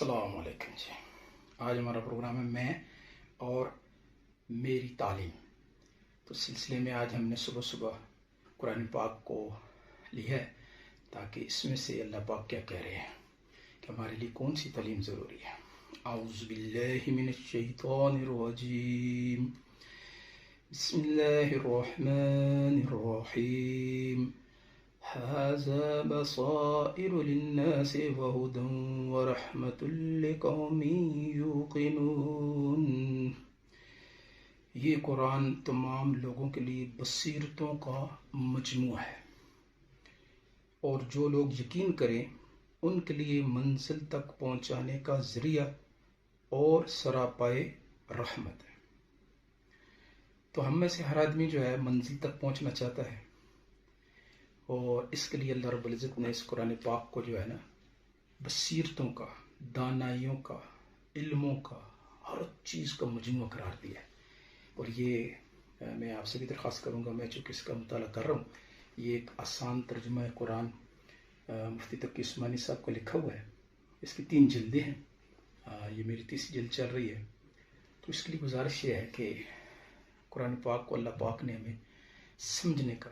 السلام علیکم جی. آج ہمارا پروگرام ہے میں اور میری تعلیم. تو سلسلے میں آج ہم نے صبح صبح قرآن پاک کو لیا ہے تاکہ اس میں سے اللہ پاک کیا کہہ رہے ہیں کہ ہمارے لیے کون سی تعلیم ضروری ہے. اعوذ باللہ من الشیطان الرجیم. بسم اللہ الرحمن الرحیم. هذا بصائر للناس وهدى ورحمة لقوم يوقنون. یہ قرآن تمام لوگوں کے لیے بصیرتوں کا مجموعہ ہے اور جو لوگ یقین کریں ان کے لیے منزل تک پہنچانے کا ذریعہ اور سراپائے رحمت ہے. تو ہم میں سے ہر آدمی جو ہے منزل تک پہنچنا چاہتا ہے اور اس کے لیے اللہ رب العزت نے اس قرآن پاک کو جو ہے نا بصیرتوں کا، دانائیوں کا، علموں کا، ہر چیز کا مجموعہ قرار دیا ہے. اور یہ میں آپ سے بھی درخواست کروں گا، میں چونکہ اس کا مطالعہ کر رہا ہوں، یہ ایک آسان ترجمہ قرآن مفتی تقی عثمانی صاحب کا لکھا ہوا ہے. اس کی 3 جلدیں ہیں، یہ میری 3ری جلد چل رہی ہے. تو اس کے لیے گزارش یہ ہے کہ قرآن پاک کو اللہ پاک نے ہمیں سمجھنے کا،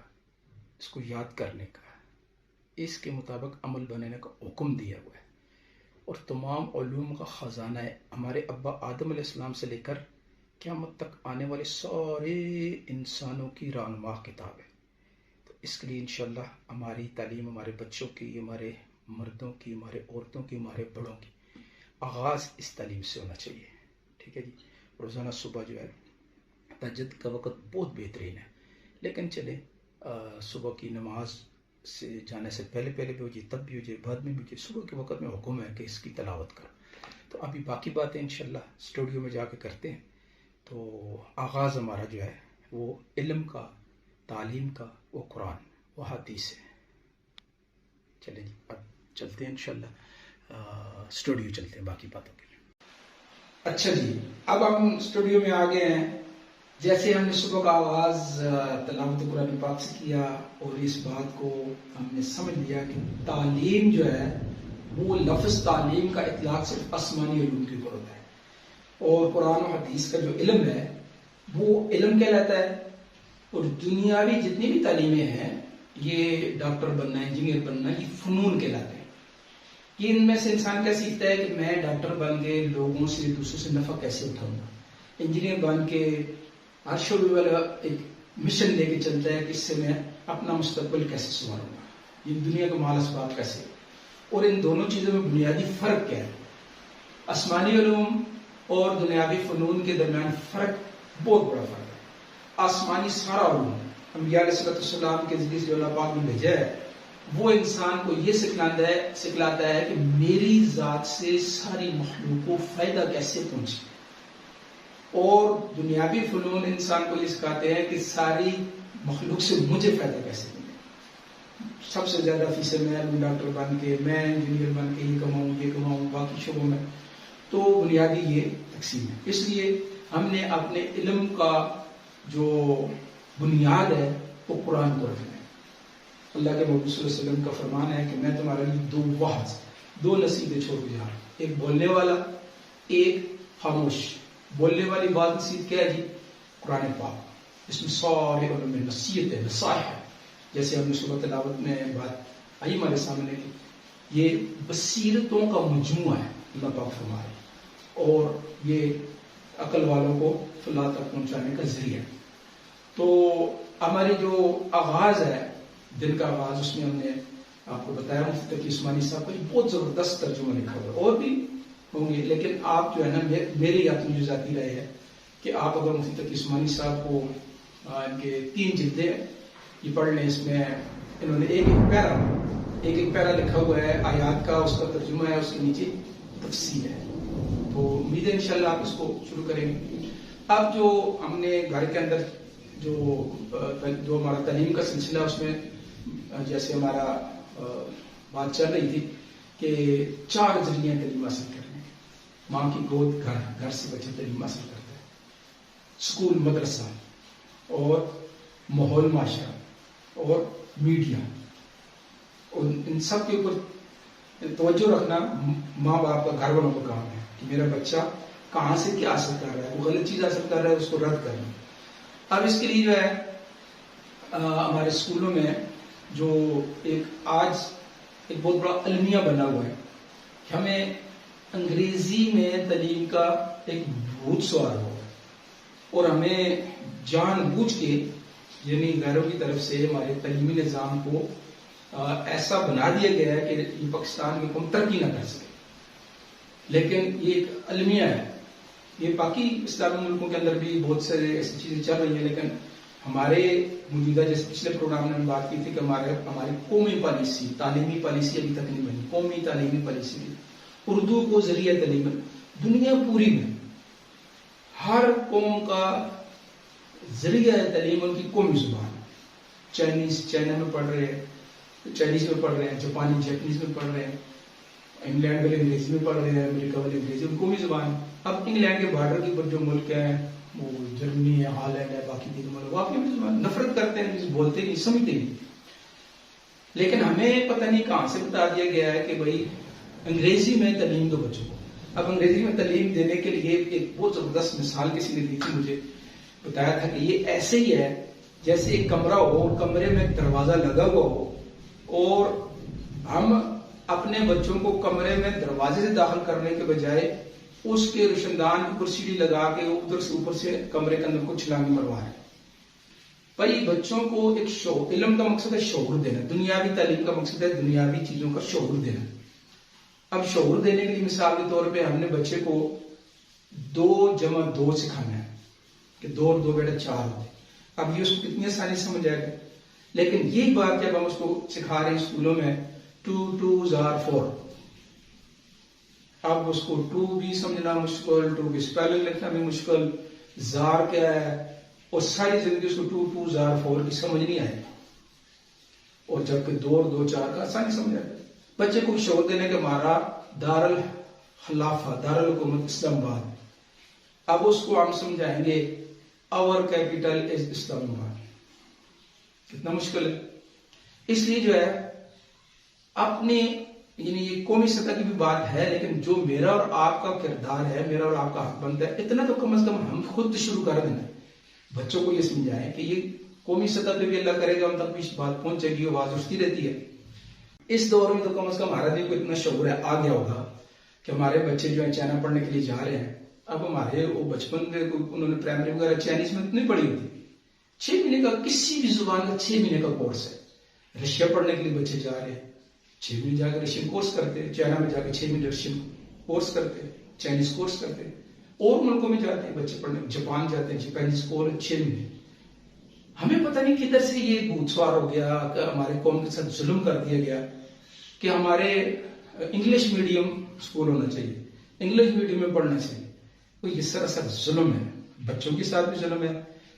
اس کو یاد کرنے کا، اس کے مطابق عمل بنانے کا حکم دیا ہوا ہے. اور تمام علوم کا خزانہ ہے. ہمارے ابا آدم علیہ السلام سے لے کر قیامت تک آنے والے سارے انسانوں کی رہنما کتاب ہے. تو اس کے لیے انشاءاللہ ہماری تعلیم، ہمارے بچوں کی، ہمارے مردوں کی، ہمارے عورتوں کی، ہمارے بڑوں کی آغاز اس تعلیم سے ہونا چاہیے. ٹھیک ہے جی. روزانہ صبح جو ہے تہجد کا وقت بہت بہترین ہے، لیکن چلے صبح کی نماز سے جانے سے پہلے بھی ہو جائے، تب بھی ہو جائے، بعد میں بھی ہو جائے، صبح کے وقت میں حکم ہے کہ اس کی تلاوت کرو. تو ابھی باقی باتیں انشاءاللہ اسٹوڈیو میں جا کے کرتے ہیں. تو آغاز ہمارا جو ہے وہ علم کا، تعلیم کا، وہ قرآن، وہ حدیث ہے. چلیں جی اب چلتے ہیں انشاءاللہ اسٹوڈیو چلتے ہیں باقی باتوں کے لیے. اچھا جی، اب ہم اسٹوڈیو میں آ گئے ہیں. جیسے ہم نے صبح کا آغاز تلاوت قرآن پاک سے کیا اور اس بات کو ہم نے سمجھ لیا کہ تعلیم جو ہے وہ لفظ تعلیم کا اطلاق صرف آسمانی علوم کے اوپر ہوتا ہے، اور قرآن و حدیث کا جو علم ہے وہ علم کہلاتا ہے. اور دنیاوی جتنی بھی تعلیمیں ہیں، یہ ڈاکٹر بننا، انجینئر بننا، یہ فنون کہلاتے ہیں. کہ ان میں سے انسان کیا سیکھتا ہے کہ میں ڈاکٹر بن کے لوگوں سے، دوسروں سے نفع کیسے اٹھاؤں گا. انجینئر بن کے ہر شعبے والا ایک مشن لے کے چلتا ہے کہ اس سے میں اپنا مستقبل کیسے سنواروں گا، یہ دنیا کا مال اسباب کیسے. اور ان دونوں چیزوں میں بنیادی فرق کیا ہے؟ آسمانی علوم اور دنیاوی فنون کے درمیان فرق بہت بڑا فرق ہے. آسمانی سارا علوم انبیاء علیہ السلام کے ذریعے جو اللہ پاک نے بھیجا ہے، وہ انسان کو یہ سکھلاتا ہے کہ میری ذات سے ساری مخلوق کو فائدہ کیسے پہنچے. اور دنیاوی فنون انسان کو یہ سکھاتے ہیں کہ ساری مخلوق سے مجھے فائدہ کیسے ملے. سب سے زیادہ فیصد میں ڈاکٹر بن کے، میں انجینئر بن کے یہ کماؤں باقی شعبوں میں. تو بنیادی یہ تقسیم ہے. اس لیے ہم نے اپنے علم کا جو بنیاد ہے وہ قرآن کو رکھنا ہے. اللہ کے محبوب صلی اللہ علیہ وسلم کا فرمان ہے کہ میں تمہارے لیے 2 نصیبیں چھوڑ کے جا رہا ہوں، ایک بولنے والا، ایک خاموش. بولنے والی بات نصیحت کیا ہے جی؟ قرآن پاک. اس میں سارے علم میں نصیحت ہے، نصائح ہے. جیسے ہم نے صبح تلاوت میں بات آئی ہمارے سامنے، یہ بصیرتوں کا مجموعہ ہے اللہ پاک فرما رہے، اور یہ عقل والوں کو فلاح تک پہنچانے کا ذریعہ. تو ہماری جو آغاز ہے، دن کا آغاز، اس میں ہم نے آپ کو بتایا مفتی تقی عثمانی صاحب کا بہت زبردست ترجمہ لکھا ہوا ہے، اور بھی ہوں گے، لیکن آپ جو ہے نا، میری اپنی جو ذاتی رائے ہے کہ آپ اگر مفتی تقی عثمانی صاحب کو ان کے 3 جلدیں یہ پڑھ لیں. اس میں انہوں نے ایک پیرا لکھا ہوا ہے آیات کا، اس کا ترجمہ ہے، اس کے نیچے تفسیر ہے. تو امید ہے انشاءاللہ آپ اس کو شروع کریں گے. اب جو ہم نے گھر کے اندر جو ہمارا تعلیم کا سلسلہ، اس میں جیسے ہمارا بات چل رہی تھی کہ 4 ذریعے تعلیم حاصل کرنے. ماں کی گود، گھر سے بچہ تعلیم حاصل کرتا ہے، اسکول، مدرسہ، اور ماحول، معاشرہ، اور میڈیا. اور ان سب کے اوپر توجہ رکھنا ماں باپ کا، گھر والوں کا کام ہے کہ میرا بچہ کہاں سے کیا حاصل کر رہا ہے، وہ غلط چیز حاصل کر رہا ہے اس کو رد کرنا۔ اب اس کے لیے جو ہے ہمارے اسکولوں میں جو آج ایک بہت بڑا المیہ بنا ہوا ہے کہ ہمیں انگریزی میں تعلیم کا ایک بھوت سوار ہو، اور ہمیں جان بوجھ کے یعنی غیروں کی طرف سے ہمارے تعلیمی نظام کو ایسا بنا دیا گیا ہے کہ یہ پاکستان میں کوئی ترقی نہ کر سکے۔ لیکن یہ ایک المیہ ہے، یہ باقی اسلامی ملکوں کے اندر بھی بہت سارے ایسی چیزیں چل رہی ہیں، لیکن ہمارے موجودہ جیسے پچھلے پروگرام میں ہم بات کی تھی کہ ہماری قومی پالیسی، تعلیمی پالیسی ابھی تک نہیں بنی، قومی تعلیمی پالیسی اردو کو ذریعہ تعلیم، دنیا پوری میں ہر قوم کا ذریعہ تعلیم ان کی قومی زبان، چائنیز چائنا میں پڑھ رہے ہیں، چائنیز میں پڑھ رہے ہیں، جاپانی جاپنیز میں پڑھ رہے ہیں، انگلینڈ والے انگریزی میں پڑھ رہے ہیں، امریکہ والے انگریزی میں قومی زبان۔ اب انگلینڈ کے بارڈر کے اوپر جو ملک ہیں وہ جرمنی ہے، ہالینڈ ہے، باقی دیگر ملک، وہ اپنی زبان نفرت کرتے ہیں، بولتے نہیں، سمجھتے نہیں۔ لیکن ہمیں پتہ نہیں کہاں سے بتا دیا گیا ہے کہ بھائی انگریزی میں تعلیم دو بچوں کو۔ اب انگریزی میں تعلیم دینے کے لیے ایک بہت زبردست مثال کسی نے دی تھی، مجھے بتایا تھا کہ یہ ایسے ہی ہے جیسے ایک کمرہ ہو، کمرے میں دروازہ لگا ہوا ہو، اور ہم اپنے بچوں کو کمرے میں دروازے سے داخل کرنے کے بجائے اس کے روشندان کی کرسی لگا کے ادھر سے اوپر سے کمرے کے اندر کو چھلانگیں مروا رہے ہیں۔ بھائی بچوں کو ایک علم کا مقصد ہے شعور دینا، دنیاوی تعلیم کا مقصد ہے دنیاوی چیزوں کا شعور دینا۔ اب شعور دینے کے لیے مثال کے طور پہ ہم نے بچے کو 2 جمع 2 سکھانا ہے کہ 2 اور 2 بیٹا 4 ہوتے۔ اب یہ اس کو کتنی آسانی سے سمجھ آئے گا، لیکن یہی بات جب ہم اس کو سکھا رہے ہیں اسکولوں میں 2 2s are 4، اب اس کو 2 بھی سمجھنا مشکل، 2 کی سپیلنگ لکھنا بھی مشکل، زار کیا ہے، اور ساری زندگی اس کو 2 2s are 4 کی سمجھ نہیں آئے، اور جبکہ 2 اور 2 4 کا آسانی سمجھ آئے۔ بچے کو شعور دینے کے ہمارا دارالخلافہ، دارالحکومت اسلام آباد، اب اس کو ہم سمجھائیں گے our capital is اسلام آباد، کتنا مشکل ہے۔ اس لیے جو ہے اپنے یعنی یہ قومی سطح کی بھی بات ہے، لیکن جو میرا اور آپ کا کردار ہے، میرا اور آپ کا حق بنتا ہے، اتنا تو کم از کم ہم خود شروع کر دینا، بچوں کو یہ سمجھائیں کہ یہ قومی سطح پہ بھی اللہ کرے گا ہم تک بھی بات پہنچے گی، آواز اٹھتی رہتی ہے۔ اس دور میں تو کم از کم ہمارا بھی کوئی اتنا شعور ہے آ گیا ہوگا کہ ہمارے بچے جو ہیں چائنا پڑھنے کے لیے جا رہے ہیں، اب ہمارے وہ بچپن میں انہوں نے پرائمری وغیرہ چائنیز میں اتنی پڑھی ہوتی، 6 مہینے کا کسی بھی زبان کا 6 مہینے کا کورس ہے۔ رشیا پڑھنے کے لیے بچے جا رہے ہیں، 6 مہینے جا کے رشین کورس کرتے ہیں، چائنا میں جا کے 6 مہینے رشین کورس کرتے ہیں، چائنیز کورس کرتے ہیں، اور ملکوں میں جاتے ہیں بچے پڑھنے، جاپان جاتے ہیں، جاپانیز کورس 6 مہینے۔ ہمیں پتہ نہیں کدھر سے یہ بھوت سوار ہو گیا کہ ہمارے قوم کے ساتھ ظلم کر دیا گیا کہ ہمارے انگلش میڈیم اسکول ہونا چاہیے، انگلش میڈیم میں پڑھنا چاہیے۔ تو یہ سراسر ظلم ہے، بچوں کے ساتھ بھی ظلم ہے،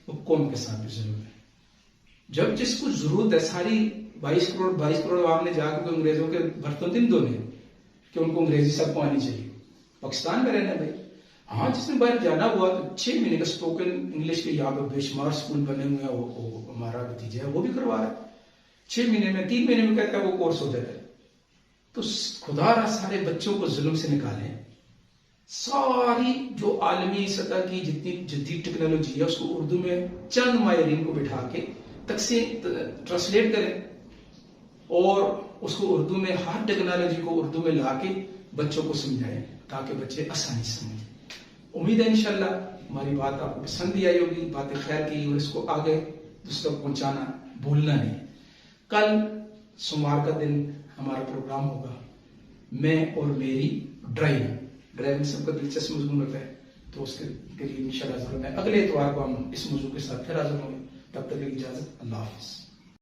وہ قوم کے ساتھ بھی ظلم ہے۔ جب جس کو ضرورت ہے، ساری 22 کروڑ عوام نے جا کے انگریزوں کے برتن دن دھونے کہ ان کو انگریزی سب کو آنی چاہیے، پاکستان میں رہنا بھائی۔ ہاں جس نے باہر جانا ہوا تو 6 مہینے کا اسپوکن انگلش کے یہاں پہ بے شمار اسکول بنے ہوئے ہیں، وہ ہمارا بھتیجا ہے وہ بھی کروا رہا ہے، 6 مہینے میں 3 مہینے میں کہتا ہے وہ کورس ہو جاتا ہے۔ تو خدا را سارے بچوں کو ظلم سے نکالیں، ساری جو عالمی سطح کی جتنی جدید ٹیکنالوجی ہے اس کو اردو میں چند ماہرین کو بٹھا کے ٹرانسلیٹ کریں، اور اس کو اردو میں ہر ٹیکنالوجی کو اردو میں لا کے بچوں کو سمجھائیں تاکہ بچے آسانی سے سمجھیں۔ امید ہے انشاءاللہ ہماری بات آپ کو پسند بھی آئی ہوگی، باتیں خیر کی، اور اس کو آگے دوسروں کو پہنچانا بھولنا نہیں۔ کل سوموار کا دن ہمارا پروگرام ہوگا، میں اور میری ڈرائیونگ سب کا دلچسپ مضمون ہوتا ہے، تو اس کے لیے انشاءاللہ ضرور ہے۔ اگلے اتوار کو ہم اس موضوع کے ساتھ پھر حاضر ہوں گے، تب تک کی اجازت، اللہ حافظ۔